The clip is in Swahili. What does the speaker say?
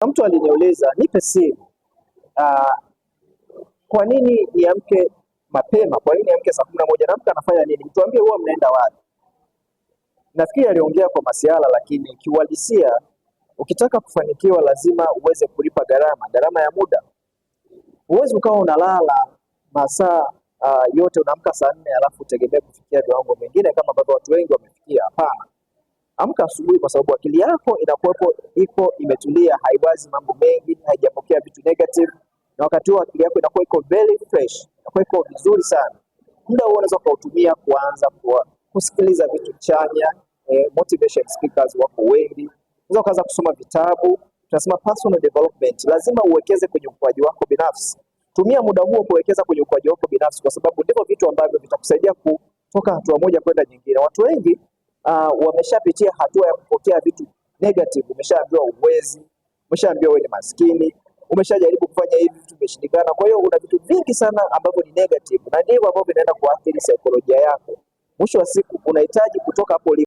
Mtu aliniuliza nipe siri, kwa nini niamke mapema? Kwa nini niamke saa 11? Naamka nafanya nini? Mtuambie huwa mnaenda wapi? Nafikiri aliongea kwa masiala, lakini kiuhalisia ukitaka kufanikiwa lazima uweze kulipa gharama ya muda. Huwezi ukawa unalala masaa yote, unaamka saa 4 alafu utegemea kufikia viwango vingine kama ambavyo watu wengi wamefikia. Hapana. Amka asubuhi, kwa sababu akili yako iko imetulia, haiwazi mambo mengi, haijapokea vitu negative, na wakati huo akili yako inakuwa iko very fresh, inakuwa iko vizuri sana. Muda huo unaweza kuutumia kuanza kusikiliza vitu chanya, motivation speakers wako wengi. Unaweza kuanza kusoma vitabu. Tunasema personal development, lazima uwekeze kwenye ukuaji wako binafsi. Tumia muda huo kuwekeza kwenye ukuaji wako binafsi, kwa sababu ndivyo vitu ambavyo vitakusaidia kutoka hatua moja kwenda nyingine. Watu wengi wameshapitia hatua ya kupokea vitu negative. Umeshaambiwa uwezi, umeshaambiwa wewe ni maskini, umeshajaribu kufanya hivi vitu vimeshindikana. Kwa hiyo una vitu vingi sana ambavyo ni negative, na ndivyo ambavyo vinaenda kuathiri saikolojia yako. Mwisho wa siku unahitaji kutoka hapo